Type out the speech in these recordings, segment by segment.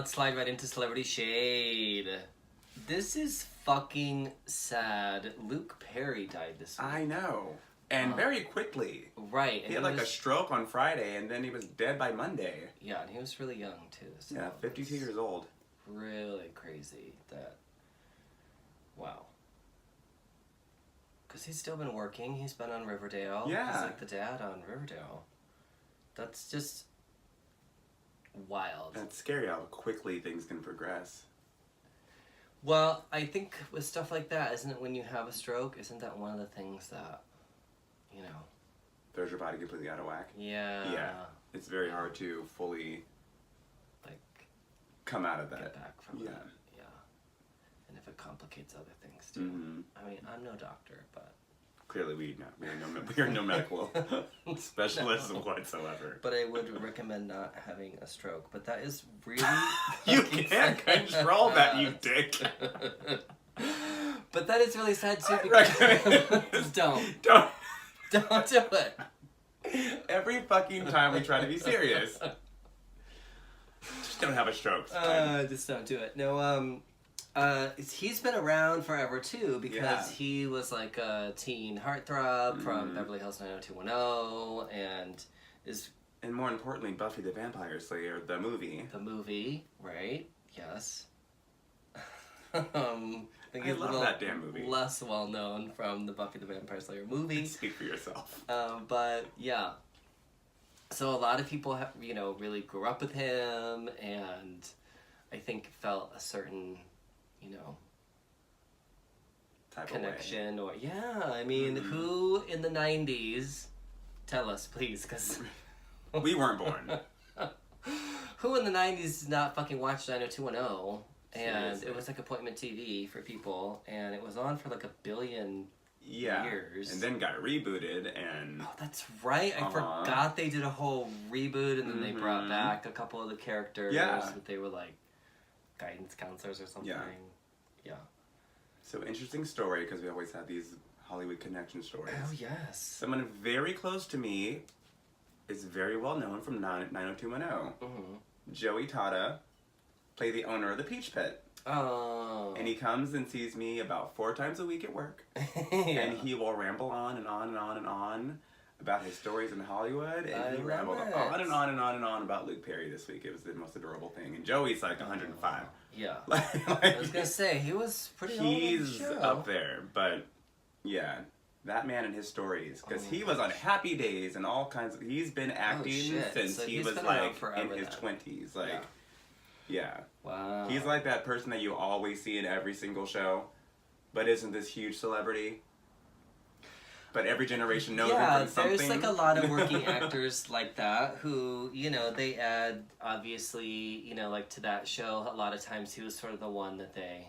let's slide right into Celebrity Shade. This is fucking sad. Luke Perry died this week. I know. And very quickly. Right. He had like a stroke on Friday, and then he was dead by Monday. Yeah, and he was really young, too. So yeah, 52 years old. Really crazy that... Wow. Because he's still been working. He's been on Riverdale. Yeah. He's like the dad on Riverdale. That's just... wild. And it's scary how quickly things can progress. Well, I think with stuff like that, isn't it when you have a stroke, isn't that one of the things that, you know... throws your body completely out of whack? Yeah. Yeah. It's very hard to fully... like... come out of that. Get back from that. Yeah. And if it complicates other things, too. Mm-hmm. I mean, I'm no doctor, but... clearly we are no medical specialists whatsoever. But I would recommend not having a stroke. But that is really... you can't control that, you dick. But that is really sad too because... Just don't do it. Every fucking time we try to be serious. Just don't have a stroke. Just don't do it. No, he's been around forever too because he was like a teen heartthrob from Beverly Hills 90210 and is... and more importantly, Buffy the Vampire Slayer, the movie. The movie, right? Yes. I love that damn movie. Less well known from the Buffy the Vampire Slayer movie. Speak for yourself. But yeah. So a lot of people, really grew up with him and I think felt a certain... type connection or I mean who in the 90s, tell us please, because we weren't born. Who in the 90s did not fucking watch 90210 and Seriously. it was like appointment TV for people and it was on for like a billion years and then got rebooted and... oh, that's right. I forgot they did a whole reboot and then they brought back a couple of the characters that they were like guidance counselors or something. Yeah. So interesting story because we always have these Hollywood connection stories. Oh, yes. Someone very close to me is very well known from 90210. Joey Tata played the owner of the Peach Pit. Oh. And he comes and sees me about 4 times a week at work. And he will ramble on and on and on and on about his stories in Hollywood, and he rambled on and on and on and on about Luke Perry this week. It was the most adorable thing. And Joey's like 105. Yeah. I was gonna say, he was pretty old. He's up there, but yeah, that man and his stories, because he was on Happy Days and all kinds of... he's been acting since he was like in his 20s. Like, Wow. He's like that person that you always see in every single show, but isn't this huge celebrity. But every generation knows him from something. There's like a lot of working actors like that who, they add, obviously, like to that show, a lot of times he was sort of the one that they,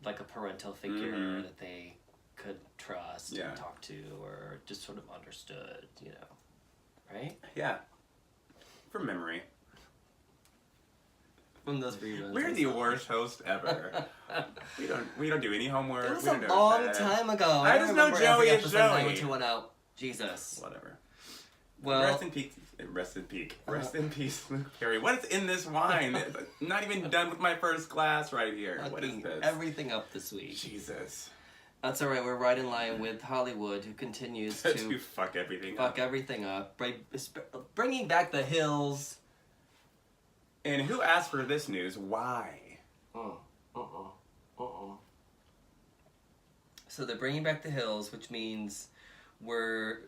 like a parental figure that they could trust and talk to or just sort of understood, right? Yeah. From memory. From those reruns. We're the worst host ever. we don't do any homework. It was a long time ago. I just know Joey is Joey. Jesus. Whatever. Well, rest in peace. Rest in peace, Luke Perry. What is in this wine? I'm not even done with my first glass right here. What is this? Everything up this week. Jesus. That's all right. We're right in line with Hollywood, who continues to fuck everything up. Bringing back the hills. And who asked for this news? Why? So they're bringing back the hills, which means we're,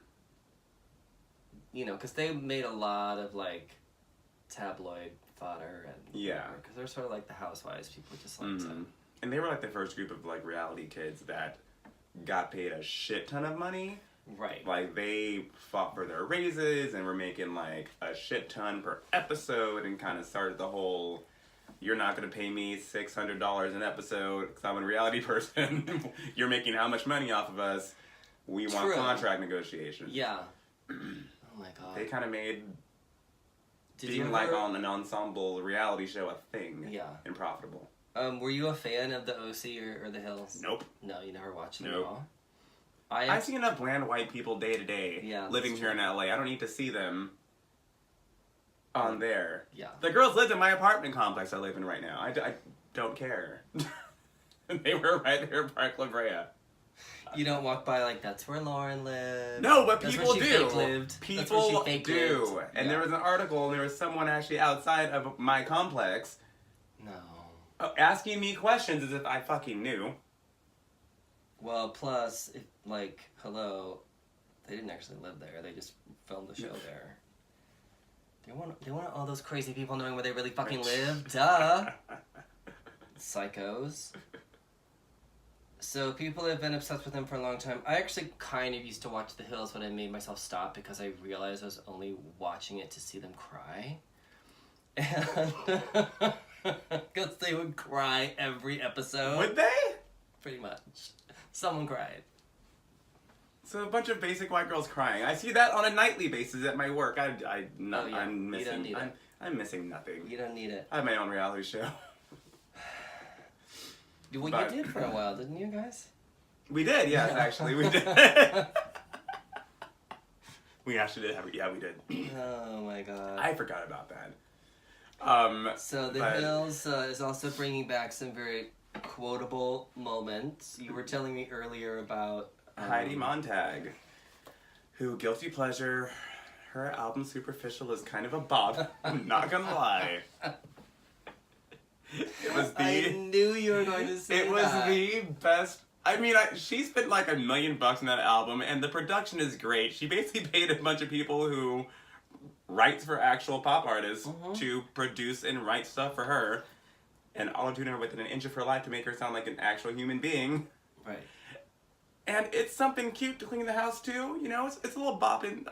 because they made a lot of, like, tabloid fodder. And because they're sort of like the Housewives. People just like to... And they were, like, the first group of, like, reality kids that got paid a shit ton of money. Right. Like, they fought for their raises and were making, like, a shit ton per episode and kind of started the whole, you're not going to pay me $600 an episode because I'm a reality person. You're making how much money off of us? We want contract negotiations. Yeah. Oh, my God. They kind of made being, like, on an ensemble reality show a thing. Yeah. And profitable. Were you a fan of the OC or the Hills? Nope. No, you never watched them at all? I see enough bland white people day to day living here in LA. I don't need to see them on there. Yeah. The girls lived in my apartment complex I live in right now. I don't care. They were right there in Park La Brea. You don't walk by like, that's where Lauren lived. No, but that's people where she do. fake lived. People that's where she fake do. lived. And there was an article, and there was someone actually outside of my complex asking me questions as if I fucking knew. Well, plus, like, hello, they didn't actually live there. They just filmed the show there. They want all those crazy people knowing where they really fucking live. Duh. Psychos. So people have been obsessed with him for a long time. I actually kind of used to watch The Hills, but I made myself stop because I realized I was only watching it to see them cry. And because they would cry every episode. Would they? Pretty much. Someone cried. So a bunch of basic white girls crying. I see that on a nightly basis at my work. I'm missing. You don't need it. I'm missing nothing. You don't need it. I have my own reality show. Well, you did for a while, didn't you guys? We did, yes, actually, we did. We actually did we did. Oh my god. I forgot about that. So The Hills is also bringing back some very quotable moments. You were telling me earlier about Heidi Montag, who, guilty pleasure, her album Superficial is kind of a bop. I'm not gonna lie. It was I knew you were going to say that. It was the best. I mean, she spent like $1 million on that album, and the production is great. She basically paid a bunch of people who writes for actual pop artists to produce and write stuff for her, and auto-tune her within an inch of her life to make her sound like an actual human being. Right. And it's something cute to clean the house too. You know, it's a little bopping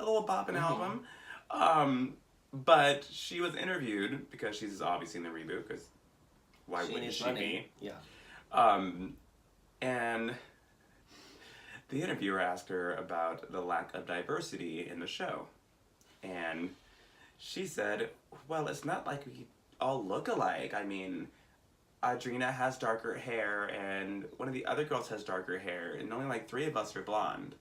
album. But she was interviewed because she's obviously in the reboot. Because why wouldn't she be? Yeah. And the interviewer asked her about the lack of diversity in the show, and she said, "Well, it's not like we all look alike. I mean, Audrina has darker hair, and one of the other girls has darker hair, and only like 3 of us are blonde."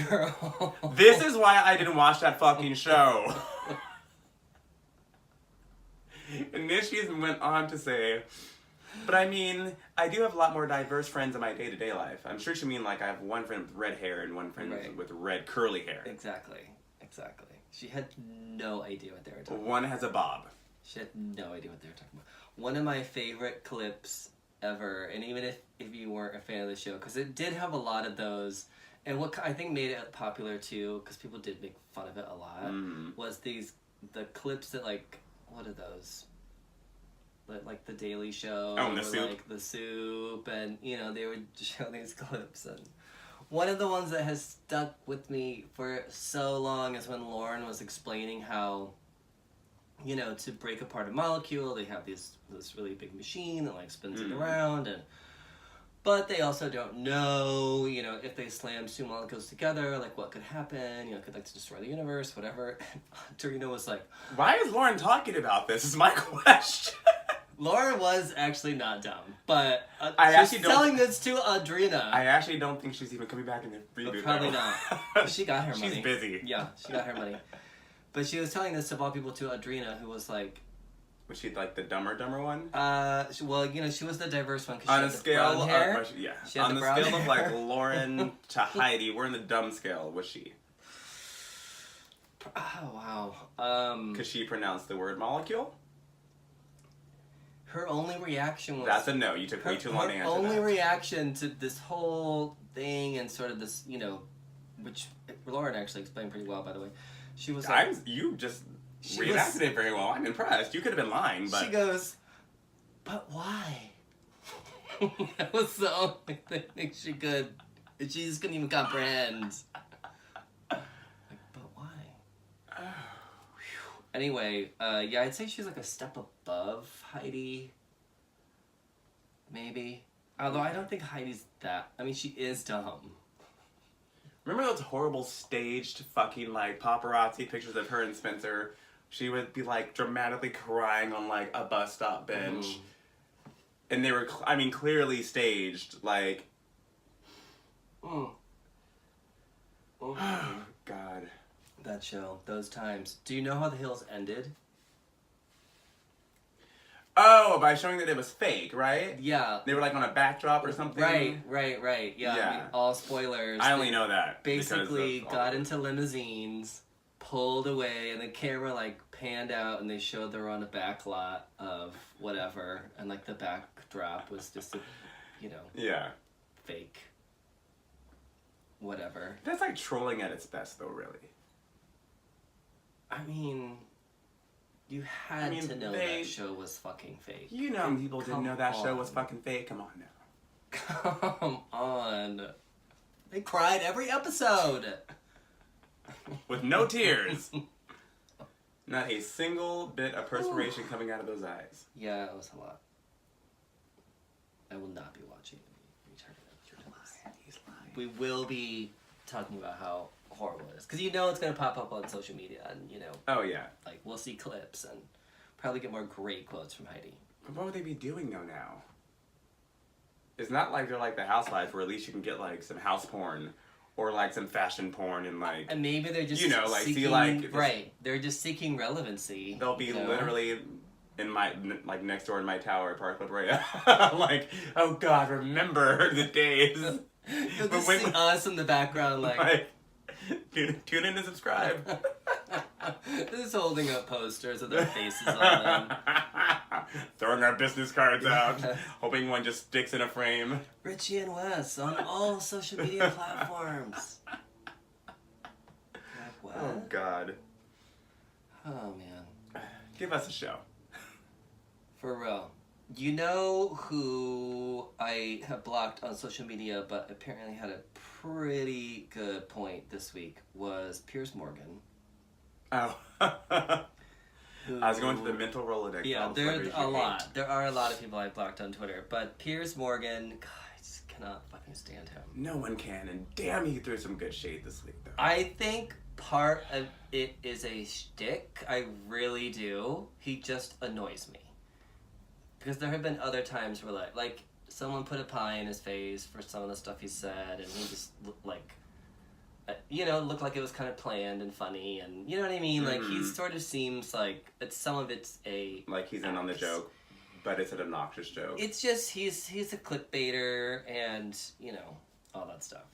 Girl. This is why I didn't watch that fucking show. And then she went on to say, "But I mean, I do have a lot more diverse friends in my day-to-day life." I'm sure she mean like I have one friend with red hair and one friend with red curly hair. Exactly. She had no idea what they were talking about. One has a bob. She had no idea what they were talking about. One of my favorite clips ever, and even if you weren't a fan of the show, because it did have a lot of those, and what I think made it popular too, because people did make fun of it a lot, was the clips that like, what are those? Like The Daily Show, or Soup. Like The Soup, and they would show these clips, and one of the ones that has stuck with me for so long is when Lauren was explaining how, to break apart a molecule, they have this really big machine that like spins it around, but they also don't know, if they slam 2 molecules together, like what could happen, it could like destroy the universe, whatever. Torino was like, "Why is Lauren talking about this?" Is my question. Lauren was actually not dumb, but she's telling this to Audrina. I actually don't think she's even coming back in the reboot. Probably not. She got her money. She's busy. Yeah, she got her money. But she was telling this of all people to Audrina, who was like... Was she like the dumber one? She was the diverse one. On a scale hair. On the scale of like Lauren to Heidi, we're in the dumb scale. Was she? Oh, wow. Because she pronounced the word molecule? Her only reaction was... That's a no. You took way too long to answer that. Her only reaction to this whole thing and sort of this, which Lauren actually explained pretty well, by the way. She was like... You just reenacted it very well. I'm impressed. You could have been lying, but... She goes, "But why?" That was the only thing she could... She just couldn't even comprehend. Like, but why? Anyway, I'd say she's like a step above Heidi. Maybe. Although I don't think Heidi's that... I mean, she is dumb. Remember those horrible staged fucking like paparazzi pictures of her and Spencer? She would be like dramatically crying on like a bus stop bench. And they were, clearly staged. Like... Oh, God. That show, those times. Do you know how The Hills ended? Oh, by showing that it was fake, right? Yeah. They were like on a backdrop or something. Right. Yeah. Yeah. I mean, all spoilers. I only know that. Basically got into limousines, pulled away, and the camera like panned out, and they showed they were on a back lot of whatever, and like the backdrop was just a, Yeah. fake. Whatever. That's like trolling at its best, though, really. I mean, you had to know that show was fucking fake. You know, people didn't know that show was fucking fake. Come on now. Come on. They cried every episode. With no tears. Not a single bit of perspiration coming out of those eyes. Yeah, it was a lot. I will not be watching Return of the Jedi. He's lying. We will be talking about how horrible it is. Because it's going to pop up on social media and, Oh, yeah. like, we'll see clips and probably get more great quotes from Heidi. But what would they be doing, though, now? It's not like they're like the Housewives where at least you can get, like, some house porn or, like, some fashion porn and, like... And maybe they're just seeking... Right. They're just seeking relevancy. They'll be literally... in my, like, next door in my tower at Park La Brea. Like, oh God, remember the days. You'll just see us in the background, like tune in and subscribe. Just holding up posters with their faces on them. Throwing our business cards out, hoping one just sticks in a frame. Richie and Wes on all social media platforms. Like, what? Oh God. Oh man. Give us a show. For real. You know who I have blocked on social media, but apparently had a pretty good point this week, was Piers Morgan. Oh. I was going through the mental Rolodex. Yeah, there's a lot. There are a lot of people I've blocked on Twitter, but Piers Morgan, God, I just cannot fucking stand him. No one can, and damn, he threw some good shade this week, though. I think part of it is a shtick. I really do. He just annoys me. Because there have been other times where, like someone put a pie in his face for some of the stuff he said, and he just looked like, looked like it was kind of planned and funny, and you know what I mean? Mm-hmm. Like, he sort of seems like some of it's a... Like he's in on the joke, but it's an obnoxious joke. It's just, he's a clickbaiter and, all that stuff.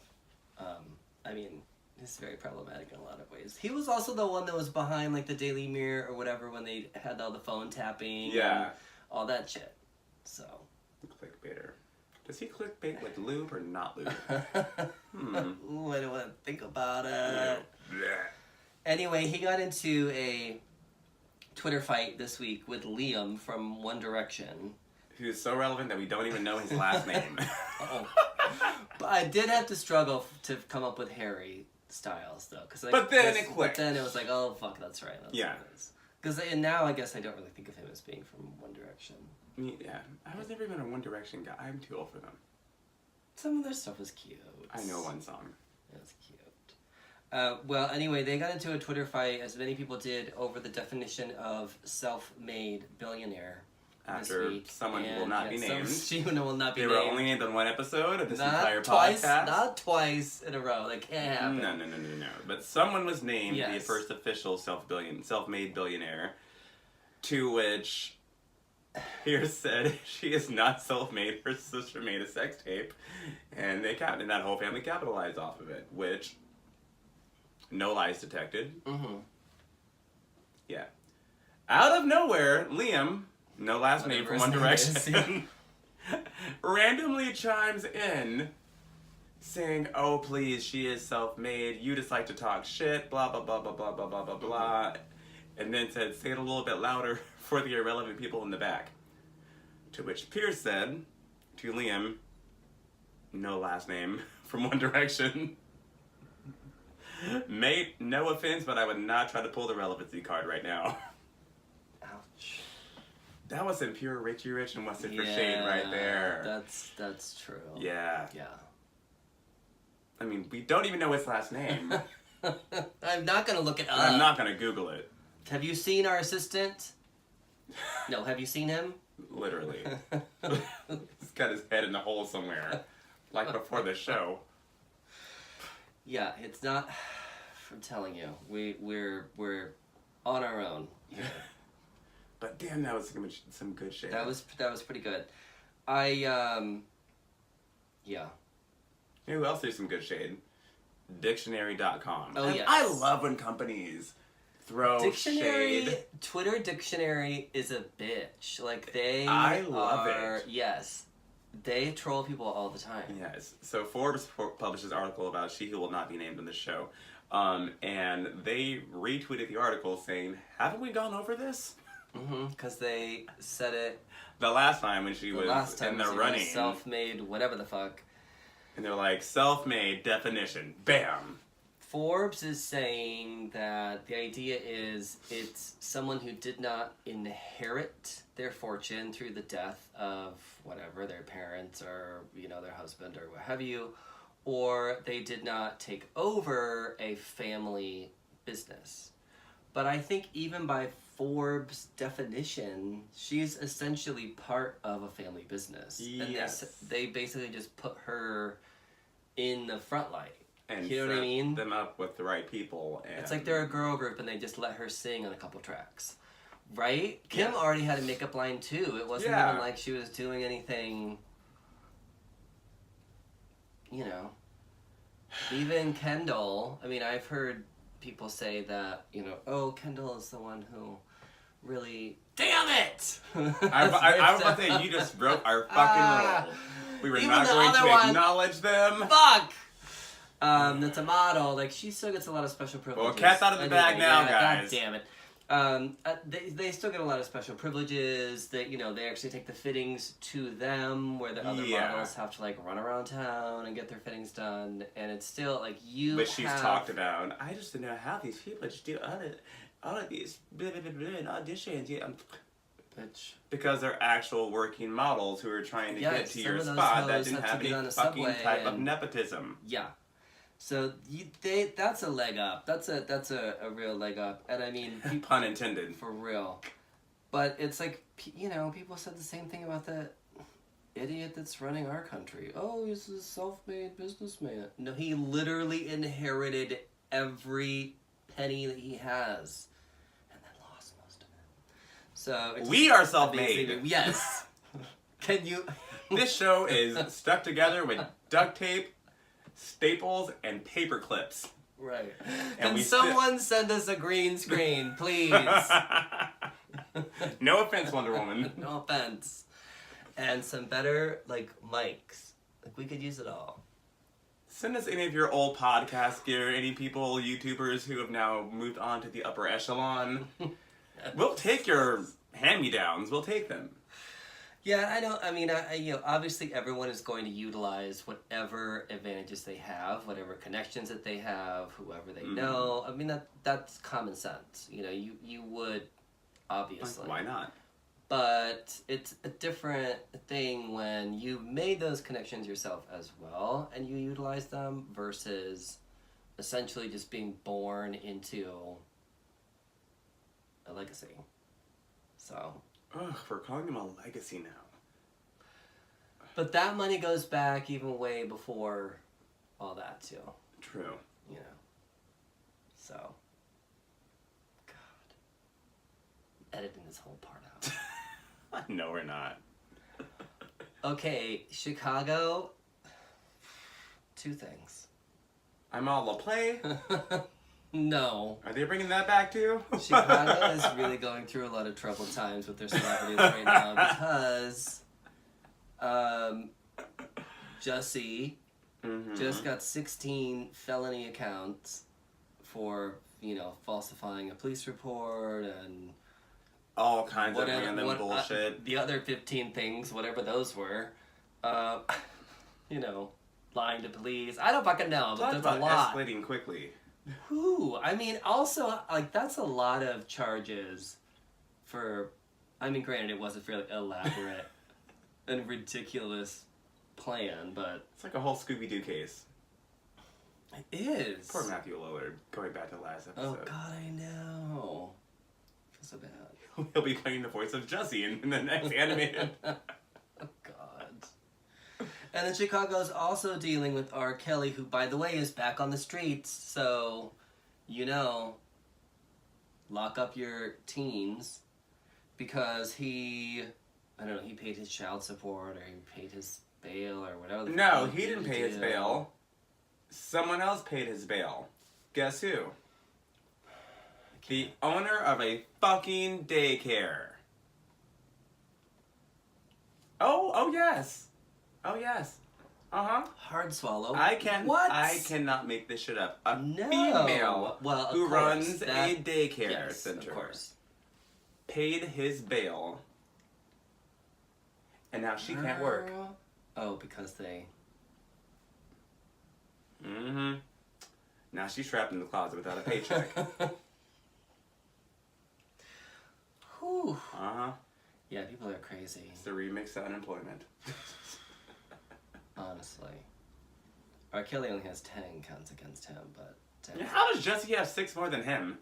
I mean, it's very problematic in a lot of ways. He was also the one that was behind, like, the Daily Mirror or whatever when they had all the phone tapping. Yeah. And all that shit. So. Clickbaiter. Does he clickbait with lube or not lube? Ooh, I don't want to think about it. Yeah. Anyway, he got into a Twitter fight this week with Liam from One Direction. Who's so relevant that we don't even know his last name. But I did have to struggle to come up with Harry Styles, though. But then it clicked. But then it was like, oh, fuck, that's right. Because now I guess I don't really think of him as being from One Direction. Yeah, I was never even a One Direction guy. I'm too old for them. Some of their stuff was cute. I know one song. It was cute. Well, anyway, they got into a Twitter fight, as many people did, over the definition of self-made billionaire. After someone who will not be named. She will not be named. They were only named on one episode of this entire podcast. Not twice in a row. That can't happen. No. But someone was named the first official self-made billionaire, to which Pierce said she is not self-made. Her sister made a sex tape, and and that whole family capitalized off of it, which no lies detected. Mm-hmm. Yeah. Out of nowhere, Liam, no last name from One Direction, randomly chimes in saying, oh, please, she is self-made. You just like to talk shit, blah, blah, blah, blah, blah, blah, blah, blah, blah. And then said, say it a little bit louder for the irrelevant people in the back. To which Pierce said to Liam, no last name from One Direction, mate, no offense, but I would not try to pull the relevancy card right now. Ouch. That was some pure Richie Rich and What's It for Shade right there. That's true. Yeah. Yeah. I mean, we don't even know his last name. I'm not going to look it up. I'm not going to Google it. Have you seen our assistant? No, have you seen him? Literally. He's got his head in the hole somewhere. Like before the show. Yeah, it's not... I'm telling you, we're on our own here. But damn, that was some good shit. That was pretty good. Yeah. You know who else threw some good shade? Dictionary.com. Oh, yes. I love when companies throw shade. Twitter Dictionary is a bitch. Like, I love it. Yes. They troll people all the time. Yes. So Forbes publishes an article about She Who Will Not Be Named in the show. And they retweeted the article saying, haven't we gone over this? Because they said it the last time when she was in the running. Self-made, whatever the fuck. And they're like, self-made definition. Bam. Forbes is saying that the idea is it's someone who did not inherit their fortune through the death of whatever, their parents or, their husband or what have you, or they did not take over a family business. But I think even by Forbes' definition, she's essentially part of a family business. Yes. And they basically just put her in the front light. And you know what I mean? Them up with the right people. And it's like they're a girl group and they just let her sing on a couple tracks. Right? Kim already had a makeup line too. It wasn't even like she was doing anything, Even Kendall, I mean, I've heard people say that, oh, Kendall is the one who really... Damn it! I was about to say, you just broke our fucking rule. We were not going to acknowledge them. Fuck! That's a model. Like, she still gets a lot of special privileges. Well, cat's out of the bag now, guys. God damn it. They still get a lot of special privileges. That they actually take the fittings to them, where the other models have to run around town and get their fittings done. And it's still But she's talked about. I just don't know how these people just do all of these auditions. Yeah, bitch. Because they're actual working models who are trying to get to your spot that didn't have any fucking type of nepotism. Yeah. So that's a leg up. That's a real leg up. And I mean, people, pun intended. For real. But it's people said the same thing about that idiot that's running our country. Oh, he's a self-made businessman. No, he literally inherited every penny that he has and then lost most of it. So we are self-made. Yes. Can you? This show is stuck together with duct tape, staples, and paper clips. Right. And someone send us a green screen, please. No offense, Wonder Woman. No offense. And some better, mics. We could use it all. Send us any of your old podcast gear, any people, YouTubers who have now moved on to the upper echelon. We'll take your hand-me-downs. We'll take them. Yeah, I know. I mean, obviously everyone is going to utilize whatever advantages they have, whatever connections that they have, whoever they know. I mean, that's common sense. You would, obviously. Why not? But it's a different thing when you made those connections yourself as well, and you utilize them versus essentially just being born into a legacy. So... Ugh, we're calling them a legacy now. But that money goes back even way before all that, too. True. So. God. Editing this whole part out. No, we're not. Okay, Chicago. 2 things. I'm all a play. No. Are they bringing that back too? Chicago is really going through a lot of troubled times with their celebrities right now because Jussie just got 16 felony accounts for, falsifying a police report and all kinds of random bullshit. The other 15 things, whatever those were, lying to police. I don't fucking know, but there's a lot. Escalating quickly. Whew. I mean, also, that's a lot of charges for... I mean, granted, it was a fairly elaborate and ridiculous plan, but... It's like a whole Scooby-Doo case. It is. Poor Matthew Lillard, going back to last episode. Oh, God, I know. I feel so bad. He'll be playing the voice of Jussie in the next animated... Oh, God. And then Chicago's also dealing with R.Kelly, who, by the way, is back on the streets, so... lock up your teens because he paid his child support or he paid his bail or whatever. No, he didn't pay his bail. Someone else paid his bail. Guess who? The owner of a fucking daycare. Oh yes. Oh yes. Hard swallow. What? I cannot make this shit up. A female who runs a daycare center. Of course. Paid his bail. And now she can't work. Oh, because they... Mm-hmm. Now she's trapped in the closet without a paycheck. Whew. Uh-huh. Yeah, people are crazy. It's the remix to unemployment. Honestly. R.Kelly only has 10 counts against him, but... How does Jesse have 6 more than him?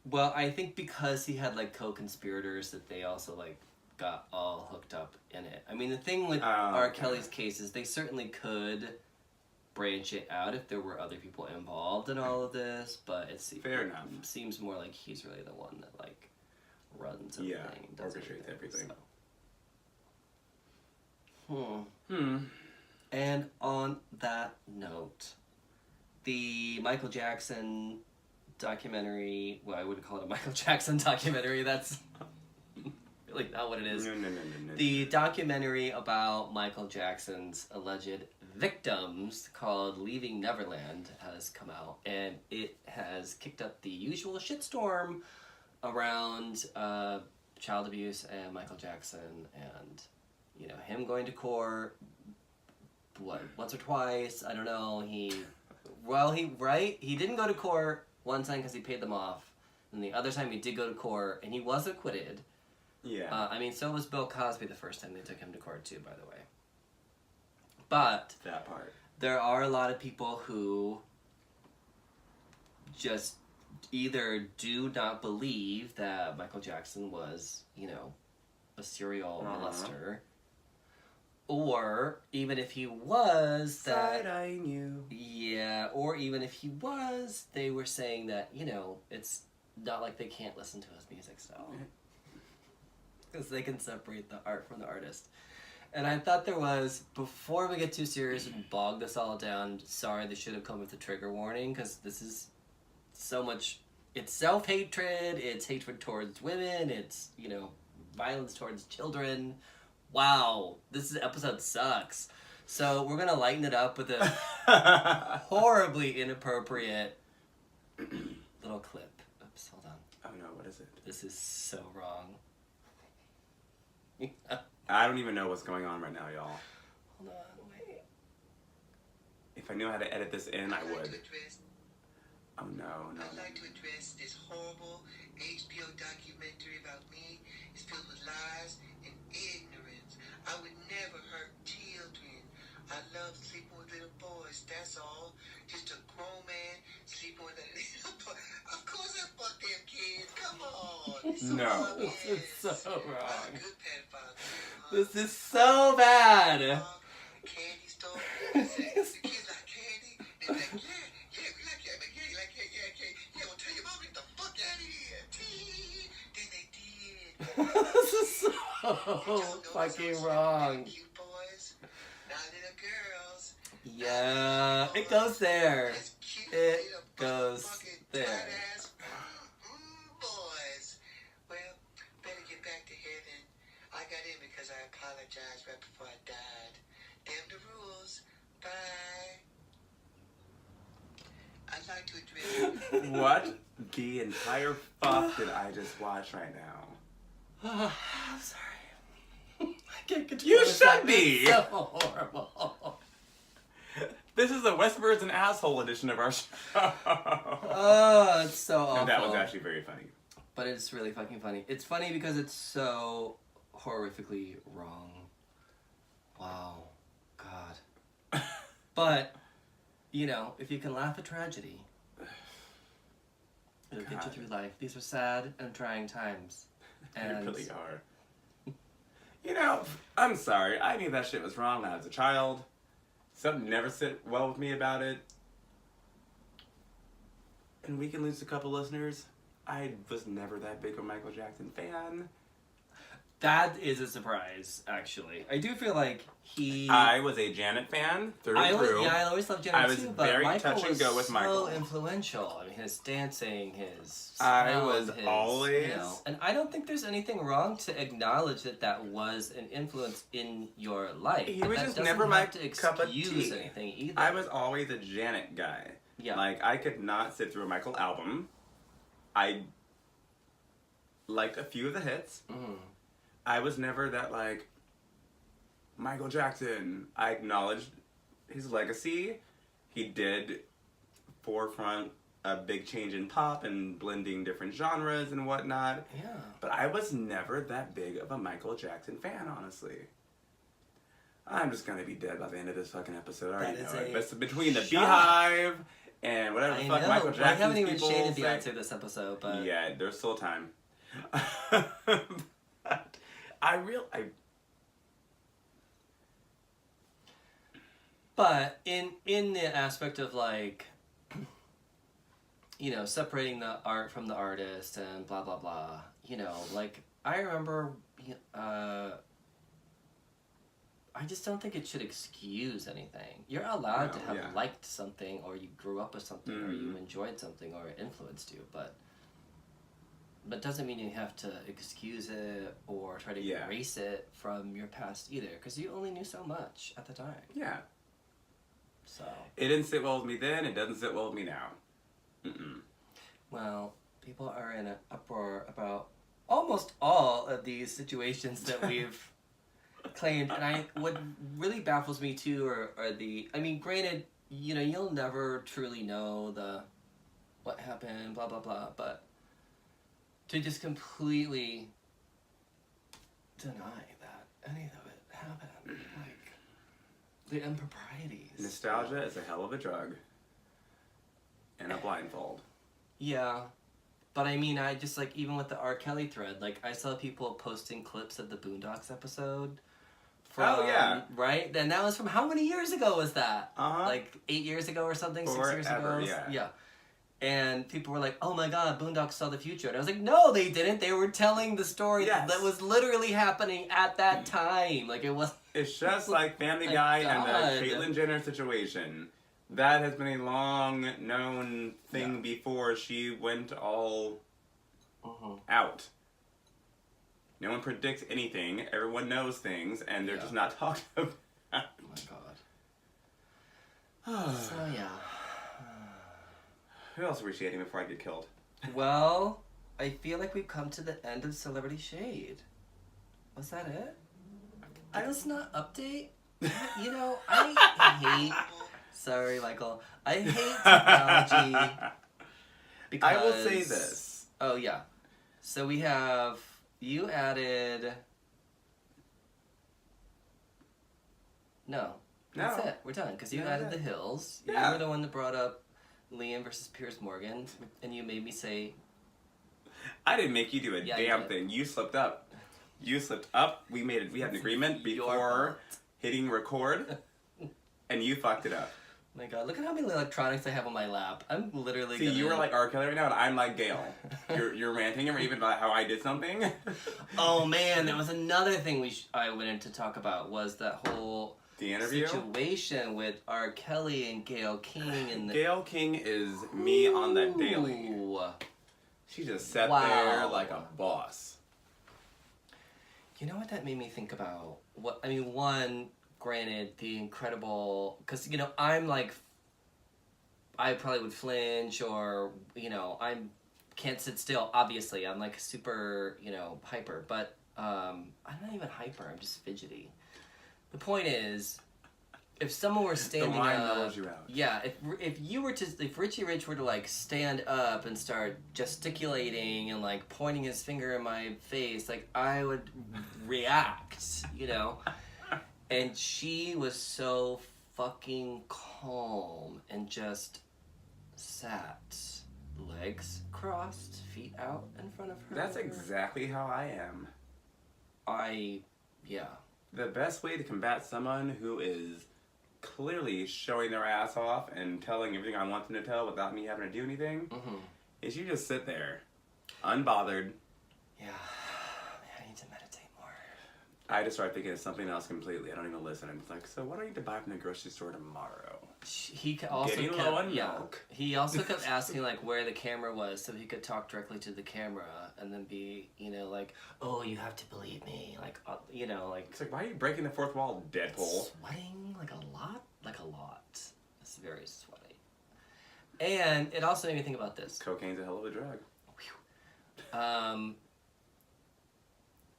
Well, I think because he had, like, co-conspirators that they also, like, got all hooked up in it. I mean, the thing with R. Kelly's case is they certainly could branch it out if there were other people involved in all of this, but it seems more like he's really the one that, like, runs everything. Yeah, orchestrates everything. So. And on that note, the Michael Jackson documentary, well, I wouldn't call it a Michael Jackson documentary, that's really not what it is. No. The documentary about Michael Jackson's alleged victims called Leaving Neverland has come out, and it has kicked up the usual shitstorm around child abuse and Michael Jackson and, him going to court, once or twice, I don't know, he didn't go to court one time because he paid them off, and the other time he did go to court, and he was acquitted. Yeah. So was Bill Cosby the first time they took him to court too, by the way. But that part. There are a lot of people who just either do not believe that Michael Jackson was, a serial molester, or even if he was, side-eyeing you. Yeah, or even if he was, they were saying that, it's not like they can't listen to his music still. Because they can separate the art from the artist. And I thought there was, before we get too serious and bog this all down, sorry, this should have come with a trigger warning, because this is so much, it's self-hatred, it's hatred towards women, it's, violence towards children. Wow, this episode sucks. So we're going to lighten it up with a horribly inappropriate little clip. Oops, hold on. Oh no, what is it? This is so wrong. I don't even know what's going on right now, y'all. Hold on, wait. If I knew how to edit this in, I would. Oh no. I'd like to address this horrible HBO documentary about me. It's filled with lies and ignorance. I would never hurt children. I love sleeping with little boys, that's all. Just a grown man sleeping with a little boy. Of course I fuck them kids. Come on. It's so This is so wrong. I'm a good pedophile. This is so bad. Candy store. The kids like candy. They're like, yeah, we like candy. Yeah, like candy. Yeah, well, tell your mom get the fuck out of here. Then they did. This is so fucking wrong. Cute boys, not little girls. Yeah, it goes there. It goes there. Boys. Well, better get back to heaven. I got in because I apologized right before I died. Damn the rules. Bye. I'd like to address... What the entire fuck did I just watch right now? I'm sorry. I can't control You myself. should be. It's so horrible. This is the Westbirds and Asshole edition of our show. Oh, it's so awful. And that was actually very funny. But it's really fucking funny. It's funny because it's so horrifically wrong. Wow. God. But, if you can laugh at tragedy, it'll get you through life. These are sad and trying times. And They really are. I'm sorry. I knew that shit was wrong when I was a child. Something never sit well with me about it. and we can lose a couple listeners, I was never that big of a Michael Jackson fan. That is a surprise, actually. I do feel like I was a Janet fan through and through. I always loved Janet I was too, but very Michael touch and was go with Michael. so influential. I mean, his dancing, his I sound, was his, always... you know, and I don't think there's anything wrong to acknowledge that that was an influence in your life. He but was that just doesn't never have my to cup of excuse tea. anything either. I was always a Janet guy. Yeah. Like, I could not sit through a Michael album. I liked a few of the hits. Mm. I was never that, like, Michael Jackson. I acknowledged his legacy. He did forefront a big change in pop and blending different genres and whatnot. Yeah. But I was never that big of a Michael Jackson fan, honestly. I'm just gonna be dead by the end of this fucking episode. I already know it. But between the Beehive and whatever the fuck Michael Jackson I haven't even people shaded say- Beyonce this episode, but Yeah, there's still time. But But in the aspect of like, you know, separating the art from the artist and blah blah blah, you know, like I remember, I just don't think it should excuse anything. You're allowed to have liked something, or you grew up with something, or you enjoyed something, or it influenced you, but doesn't mean you have to excuse it or try to erase it from your past either, because you only knew so much at the time. Yeah. So. It didn't sit well with me then, it doesn't sit well with me now. Mm-mm. Well, people are in an uproar about almost all of these situations that we've claimed, and what really baffles me too are the, I mean, granted, you know, you'll never truly know what happened, blah blah blah, but to just completely deny that any of it happened, like the improprieties. Nostalgia is a hell of a drug. And a blindfold. Yeah. But I mean, I just, like, even with the R.Kelly thread, like, I saw people posting clips of the Boondocks episode. Right? And that was from how many years ago was that? Like, 8 years ago or something? 6 years ago? Yeah. And people were like, oh my god, Boondocks saw the future. And I was like, no, they didn't. They were telling the story that was literally happening at that time. Like, it was... It's just like Family Guy and the Caitlyn Jenner situation. That has been a long-known thing before she went all out. No one predicts anything. Everyone knows things, and they're just not talked about. Oh my god. So, yeah. Who else are we shading before I get killed? Well, I feel like we've come to the end of Celebrity Shade. Was that it? Let's not update. You know, I hate... Sorry, Michael. I hate technology. Because... I will say this. Oh, yeah. So we have... You added... No. That's it. We're done. Because you added The Hills. Yeah. You were the one that brought up Liam versus Piers Morgan. And you made me say... I didn't make you do a damn thing. You slipped up. You slipped up. We had an agreement before hitting record. And you fucked it up. Oh my god, look at how many electronics I have on my lap. I'm literally you were like R.Kelly right now, and I'm like Gail. You're ranting and raving about how I did something. Oh man, there was another thing I wanted to talk about, was that whole situation with R. Kelly and Gayle King. And Gayle King is me on that daily. She just sat there like a boss. You know what that made me think about? One... Granted, the incredible... Because, you know, I'm like... I probably would flinch, or, you know, I can't sit still, obviously. I'm, like, super, you know, hyper. But, I'm not even hyper. I'm just fidgety. The point is, if someone were standing the wine up... mellows you out. Yeah, if Richie Rich were to, like, stand up and start gesticulating and, like, pointing his finger in my face, like, I would react, you know? And she was so fucking calm and just sat, legs crossed, feet out in front of her. That's exactly how I am. Yeah. The best way to combat someone who is clearly showing their ass off and telling everything I want them to tell without me having to do anything, is you just sit there, unbothered. Yeah. I need to meditate more. I just start thinking of something else completely. I don't even listen. I'm just like, so what do I need to buy from the grocery store tomorrow? He also Getting kept, low on milk. He also kept asking like where the camera was so he could talk directly to the camera and then be, you know, like, oh, you have to believe me, like, you know, like. It's like, why are you breaking the fourth wall, Deadpool? Sweating like a lot, It's very sweaty, and it also made me think about this. Cocaine's a hell of a drug.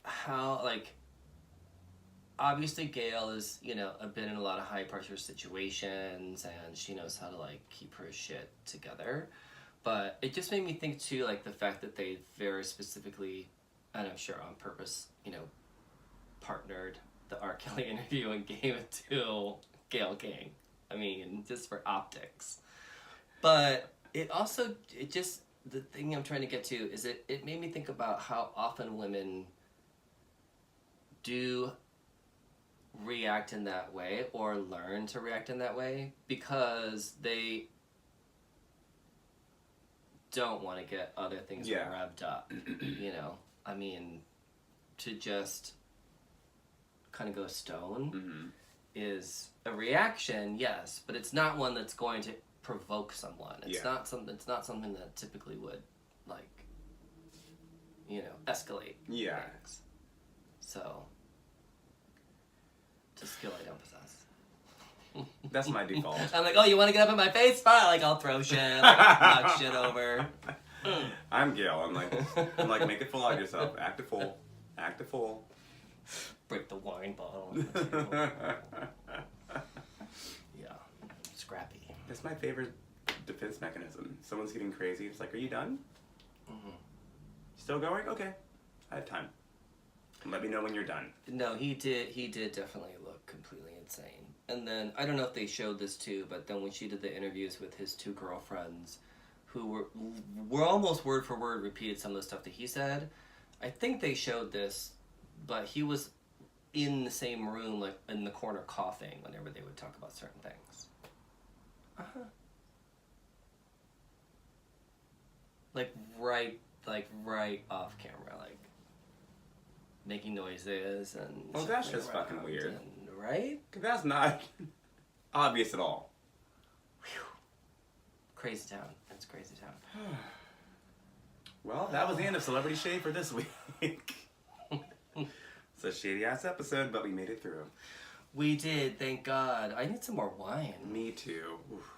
How like. Obviously, Gail is, you know, been in a lot of high pressure situations and she knows how to, like, keep her shit together. But it just made me think, too, like, the fact that they very specifically, and I'm sure on purpose, you know, partnered the R.Kelly interview and gave it to Gail King. I mean, just for optics. But it also, the thing I'm trying to get to is it made me think about how often women do react in that way or learn to react in that way because they don't want to get other things revved up. You know, I mean, to just kind of go stone is a reaction, yes, but it's not one that's going to provoke someone. It's not something that typically would, like, you know, escalate things. So it's a skill I don't possess. That's my default. I'm like, oh, you want to get up in my face? Fine. Like, I'll throw shit, knock shit over. I'm Gail. I'm like, make it full out of yourself. Act a fool. Act a fool. Break the wine bottle on the table. Yeah. Scrappy. That's my favorite defense mechanism. Someone's getting crazy. It's like, are you done? Still going? Okay. I have time. Let me know when you're done. No, he did definitely look completely insane. And then, I don't know if they showed this too, but then when she did the interviews with his two girlfriends, who were almost word for word repeated some of the stuff that he said, I think they showed this, but he was in the same room, like, in the corner coughing whenever they would talk about certain things. Like, right off camera, like, making noises and... Well, that's just fucking weird. And, right? That's not obvious at all. Whew. Crazy town. That's crazy town. Well, that was the end of Celebrity Shade for this week. It's a shady-ass episode, but we made it through. We did, thank God. I need some more wine. Me too. Oof.